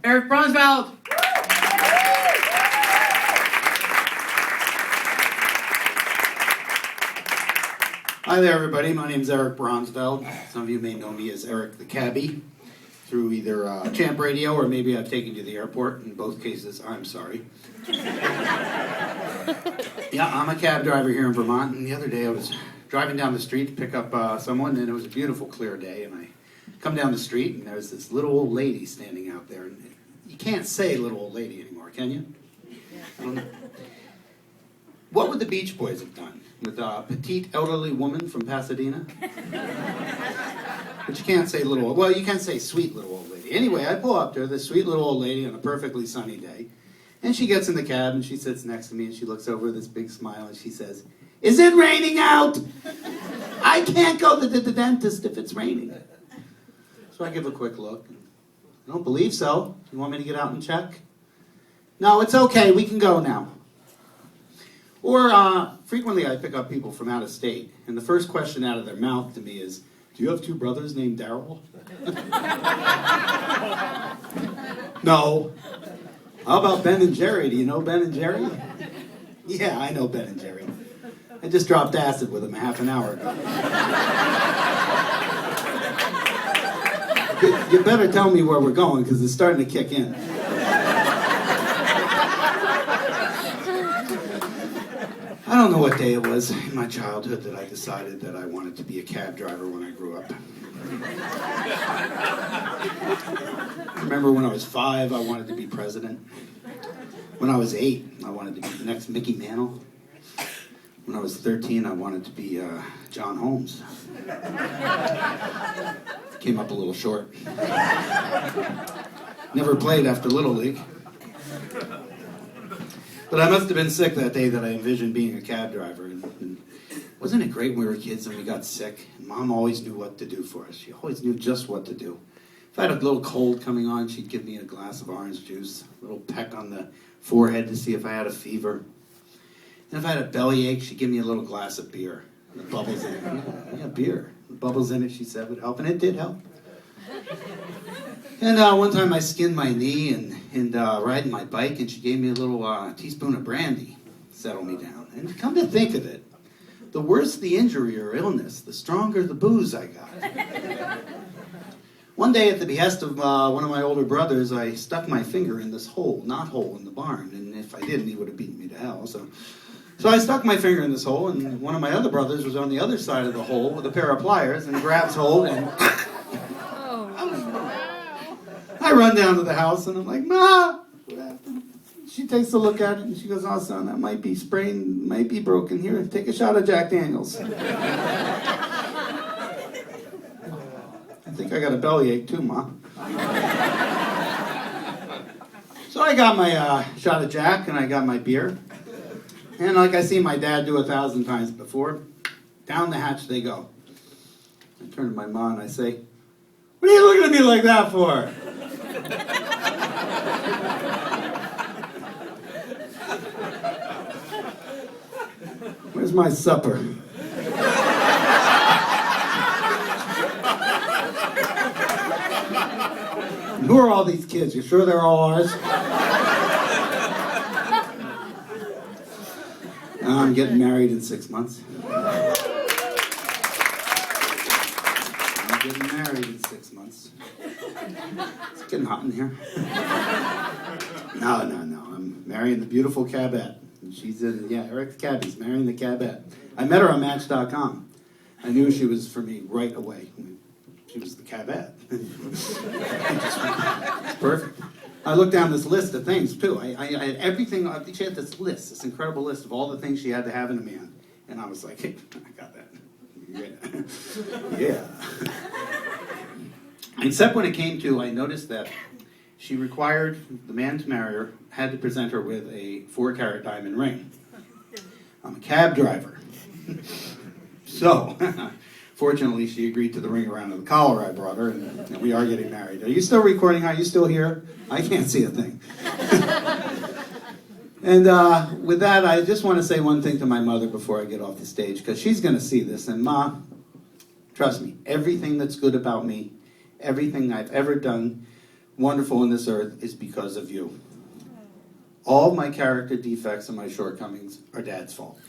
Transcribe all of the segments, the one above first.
Eric Bronsfeld. Hi there, everybody. My name is Eric Bronsfeld. Some of you may know me as Eric the Cabbie through either Champ Radio or maybe I've taken you to the airport. In both cases, I'm sorry. Yeah, I'm a cab driver here in Vermont, and the other day I was driving down the street to pick up someone, and it was a beautiful, clear day, and I come down the street, and there's this little old lady standing out there, and you can't say little old lady anymore, can you? I don't know. What would the Beach Boys have done with a petite elderly woman from Pasadena? But you can't say little old, well, you can say sweet little old lady. Anyway, I pull up to her, this sweet little old lady on a perfectly sunny day, and she gets in the cab, and she sits next to me, and she looks over with this big smile, and she says, "Is it raining out? I can't go to the dentist if it's raining." So I give a quick look. I don't believe so. You want me to get out and check? No, it's okay. We can go now. Or frequently I pick up people from out of state, and the first question out of their mouth to me is, "Do you have two brothers named Daryl?" No. How about Ben and Jerry? Do you know Ben and Jerry? Yeah, I know Ben and Jerry. I just dropped acid with them a half an hour ago. You better tell me where we're going, because it's starting to kick in. I don't know what day it was in my childhood that I decided that I wanted to be a cab driver when I grew up. I remember when I was 5, I wanted to be president. When I was 8, I wanted to be the next Mickey Mantle. When I was 13, I wanted to be John Holmes. Came up a little short. Never played after Little League. But I must have been sick that day that I envisioned being a cab driver. And wasn't it great when we were kids and we got sick? And Mom always knew what to do for us. She always knew just what to do. If I had a little cold coming on, she'd give me a glass of orange juice, a little peck on the forehead to see if I had a fever. And if I had a bellyache, she'd give me a little glass of beer. The bubbles in it. Yeah, beer. The bubbles in it, she said, would help. And it did help. And one time I skinned my knee and riding my bike, and she gave me a little teaspoon of brandy to settle me down. And come to think of it, the worse the injury or illness, the stronger the booze I got. One day at the behest of one of my older brothers, I stuck my finger in this knot hole in the barn. And if I didn't, he would have beaten me to hell. So I stuck my finger in this hole, and one of my other brothers was on the other side of the hole with a pair of pliers and grabs hold and... I run down to the house, and I'm like, "Ma, what happened?" She takes a look at it, and she goes, "Oh, son, that might be sprained, might be broken. Here, take a shot of Jack Daniels." I think I got a bellyache too, Ma. So I got my shot of Jack, and I got my beer. And like I see my dad do 1,000 times before, down the hatch they go. I turn to my mom, and I say, "What are you looking at me like that for?" Where's my supper? Who are all these kids? You sure they're all ours? I'm getting married in 6 months. I'm getting married in 6 months. It's getting hot in here. No. I'm marrying the beautiful Cabette. She's Eric the Cabbie's marrying the Cabette. I met her on Match.com. I knew she was for me right away. She was the Cabette. It's perfect. I looked down this list of things, too. I had everything. She had this list, this incredible list of all the things she had to have in a man. And I was like, "Hey, I got that. Yeah." Except when it came to, I noticed that she required the man to marry her, had to present her with a 4-carat diamond ring. I'm a cab driver. So, fortunately, she agreed to the ring around the collar I brought her, and we are getting married. Are you still recording? Are you still here? I can't see a thing. And with that, I just want to say one thing to my mother before I get off the stage, because she's going to see this. And Ma, trust me, everything that's good about me, everything I've ever done, wonderful in this earth is because of you. All my character defects and my shortcomings are Dad's fault.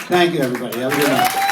Thank you, everybody. Have a good night.